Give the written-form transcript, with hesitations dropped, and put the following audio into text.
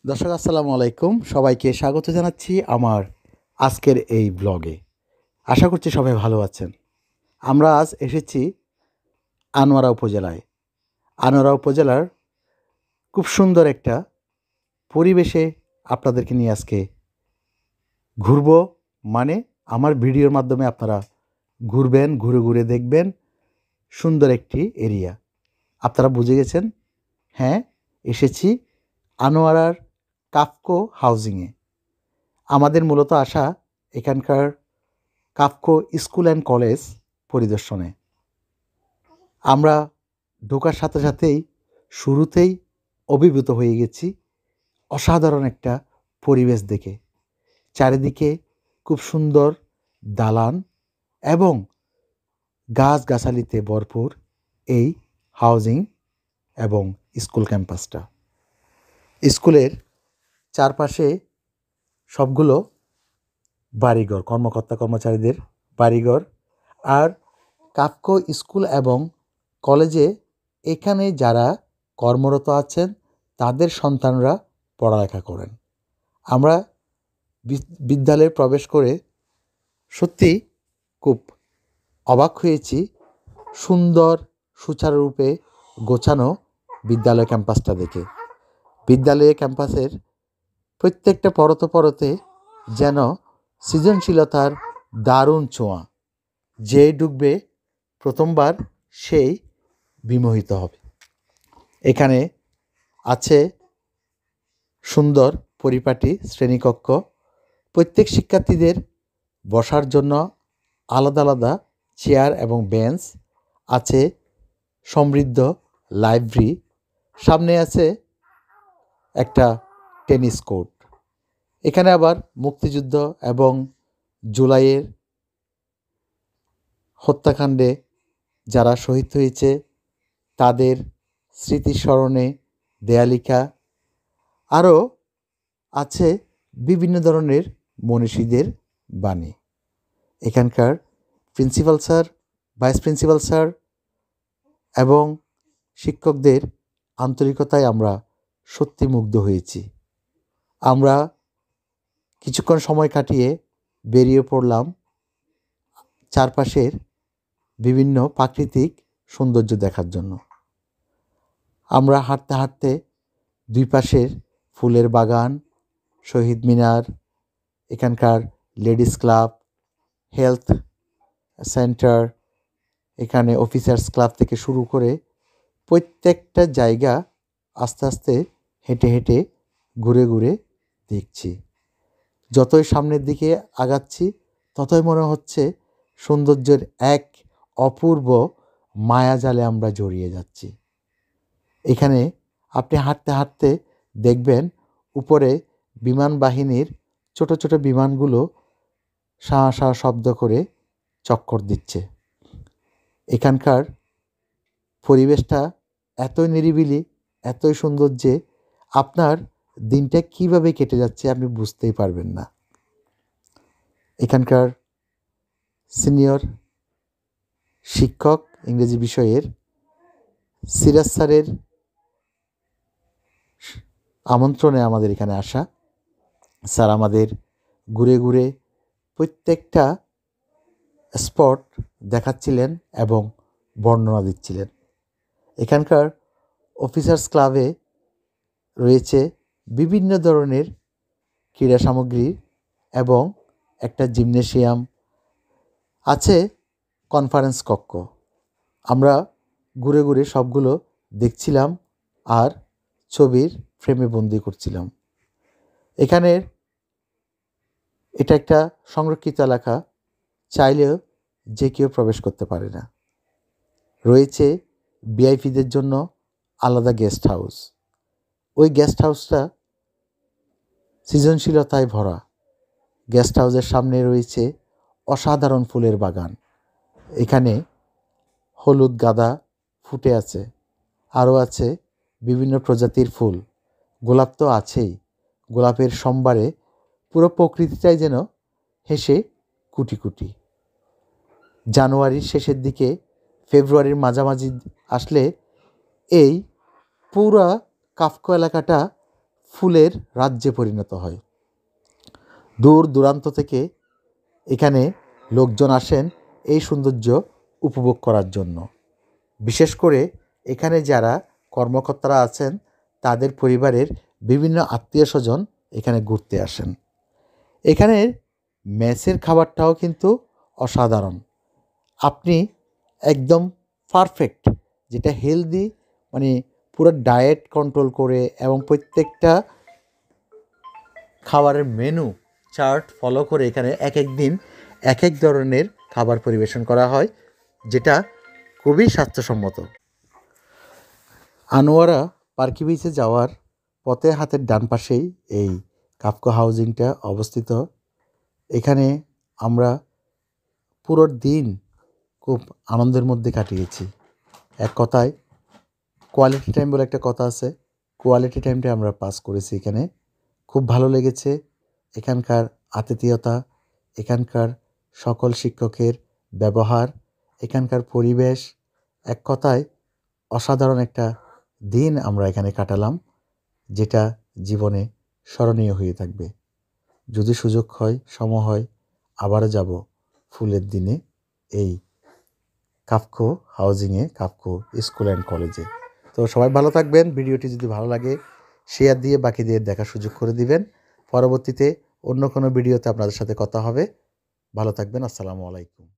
দর্শক আসসালামু আলাইকুম, সবাইকে স্বাগত জানাচ্ছি আমার আজকের এই ব্লগে। আশা করছি সবাই ভালো আছেন। আমরা আজ এসেছি আনোয়ারা উপজেলায়। আনোয়ারা উপজেলার খুব সুন্দর একটা পরিবেশে আপনাদেরকে নিয়ে আজকে ঘুরব। মানে আমার ভিডিওর মাধ্যমে আপনারা ঘুরবেন, ঘুরে ঘুরে দেখবেন সুন্দর একটি এরিয়া। আপনারা বুঝে গেছেন, হ্যাঁ, এসেছি আনোয়ারার কাফকো হাউজিংয়ে। আমাদের মূলত আসা এখানকার কাফকো স্কুল অ্যান্ড কলেজ পরিদর্শনে। আমরা ঢোকার সাথে সাথেই শুরুতেই অভিভূত হয়ে গেছি অসাধারণ একটা পরিবেশ দেখে। চারিদিকে খুব সুন্দর দালান এবং গাছগাছালিতে ভরপুর এই হাউজিং এবং স্কুল ক্যাম্পাসটা। স্কুলের চারপাশে সবগুলো বাড়িঘর, কর্মকর্তা কর্মচারীদের বাড়িঘর। আর কাফকো স্কুল এবং কলেজে এখানে যারা কর্মরত আছেন তাদের সন্তানরা পড়ালেখা করেন। আমরা বিদ্যালয়ে প্রবেশ করে সত্যি খুব অবাক হয়েছি সুন্দর সুচারুরূপে গোছানো বিদ্যালয় ক্যাম্পাসটা দেখে। বিদ্যালয় ক্যাম্পাসের প্রত্যেকটা পরতে পরতে যেন সৃজনশীলতার দারুণ ছোঁয়া। যে ঢুকবে প্রথমবার সেই বিমোহিত হবে। এখানে আছে সুন্দর পরিপাটি শ্রেণীকক্ষ, প্রত্যেক শিক্ষার্থীদের বসার জন্য আলাদা আলাদা চেয়ার এবং বেঞ্চ আছে, সমৃদ্ধ লাইব্রেরি, সামনে আছে একটা টেনিস কোর্ট। এখানে আবার মুক্তিযুদ্ধ এবং জুলাইয়ের হত্যাকাণ্ডে যারা শহীদ হয়েছে তাদের স্মৃতিস্মরণে দেয়ালিকা, আরও আছে বিভিন্ন ধরনের মনীষীদের বাণী। এখানকার principal sir, vice principal sir এবং শিক্ষকদের আন্তরিকতায় আমরা সত্যি মুগ্ধ হয়েছি। আমরা কিছুক্ষণ সময় কাটিয়ে বেরিয়ে পড়লাম চারপাশের বিভিন্ন প্রাকৃতিক সৌন্দর্য দেখার জন্য। আমরা হাঁটতে হাঁটতে দুই পাশের ফুলের বাগান, শহীদ মিনার, এখানকার লেডিস ক্লাব, হেলথ সেন্টার, এখানে অফিসার্স ক্লাব থেকে শুরু করে প্রত্যেকটা জায়গা আস্তে আস্তে হেঁটে হেঁটে ঘুরে ঘুরে দেখছি। যতই সামনের দিকে আগাচ্ছি ততই মনে হচ্ছে সৌন্দর্যের এক অপূর্ব মায়াজালে আমরা জড়িয়ে যাচ্ছি। এখানে আপনি হাঁটতে হাঁটতে দেখবেন উপরে বিমান বাহিনীর ছোট ছোট বিমানগুলো শাঁ শাঁ শব্দ করে চক্কর দিচ্ছে। এখানকার পরিবেশটা এতই নিরিবিলি, এতই সুন্দর যে আপনার দিনটা কীভাবে কেটে যাচ্ছে আপনি বুঝতেই পারবেন না। এখানকার সিনিয়র শিক্ষক ইংরেজি বিষয়ের সিরাজ স্যারের আমন্ত্রণে আমাদের এখানে আসা। স্যার আমাদের ঘুরে ঘুরে প্রত্যেকটা স্পট দেখাচ্ছিলেন এবং বর্ণনা দিচ্ছিলেন। এখানকার অফিসার্স ক্লাবে রয়েছে বিভিন্ন ধরনের ক্রীড়া সামগ্রী এবং একটা জিমনেশিয়াম আছে, কনফারেন্স কক্ষ। আমরা ঘুরে ঘুরে সবগুলো দেখছিলাম আর ছবির ফ্রেমে বন্দি করছিলাম। এখানের এটা একটা সংরক্ষিত এলাকা, চাইলেও যে কেউ প্রবেশ করতে পারে না। রয়েছে ভিআইপিদের জন্য আলাদা গেস্ট হাউস। ওই গেস্ট হাউসটা সৃজনশীলতায় ভরা। গেস্ট হাউসের সামনে রয়েছে অসাধারণ ফুলের বাগান। এখানে হলুদ গাঁদা ফুটে আছে, আরও আছে বিভিন্ন প্রজাতির ফুল। গোলাপ তো আছেই। গোলাপের সম্ভারে পুরো প্রকৃতিটাই যেন হেসে কুটি কুটি। জানুয়ারির শেষের দিকে, ফেব্রুয়ারির মাঝামাঝি আসলে এই পুরা কাফকো এলাকাটা ফুলের রাজ্যে পরিণত হয়। দূর দূরান্ত থেকে এখানে লোকজন আসেন এই সৌন্দর্য উপভোগ করার জন্য। বিশেষ করে এখানে যারা কর্মকর্তারা আছেন তাদের পরিবারের বিভিন্ন আত্মীয়স্বজন এখানে ঘুরতে আসেন। এখানের মেসের খাবারটাও কিন্তু অসাধারণ। আপনি একদম পারফেক্ট, যেটা হেলদি, মানে পুরো ডায়েট কন্ট্রোল করে এবং প্রত্যেকটা খাবারের মেনু চার্ট ফলো করে এখানে এক এক দিন এক এক ধরনের খাবার পরিবেশন করা হয়, যেটা খুবই স্বাস্থ্যসম্মত। আনোয়ারা পার্কি বিচে যাওয়ার পথে হাতের ডান পাশেই এই কাফকো হাউজিংটা অবস্থিত। এখানে আমরা পুরো দিন খুব আনন্দের মধ্যে কাটিয়েছি। এক কথায় কোয়ালিটি টাইম বলে একটা কথা আছে, কোয়ালিটি টাইমটা আমরা পাস করেছি এখানে। খুব ভালো লেগেছে এখানকার আতিথেয়তা, এখানকার সকল শিক্ষকের ব্যবহার, এখানকার পরিবেশ। এক কথায় অসাধারণ একটা দিন আমরা এখানে কাটালাম, যেটা জীবনে স্মরণীয় হয়ে থাকবে। যদি সুযোগ হয়, সময় হয়, আবারও যাব ফুলের দিনে এই কাফকো হাউজিংয়ে, কাফকো স্কুল অ্যান্ড কলেজে। তো সবাই ভালো থাকবেন। ভিডিওটি যদি ভালো লাগে শেয়ার দিয়ে বাকিদের দেখার সুযোগ করে দিবেন। পরবর্তীতে অন্য কোনো ভিডিওতে আপনাদের সাথে কথা হবে। ভালো থাকবেন। আসসালামু আলাইকুম।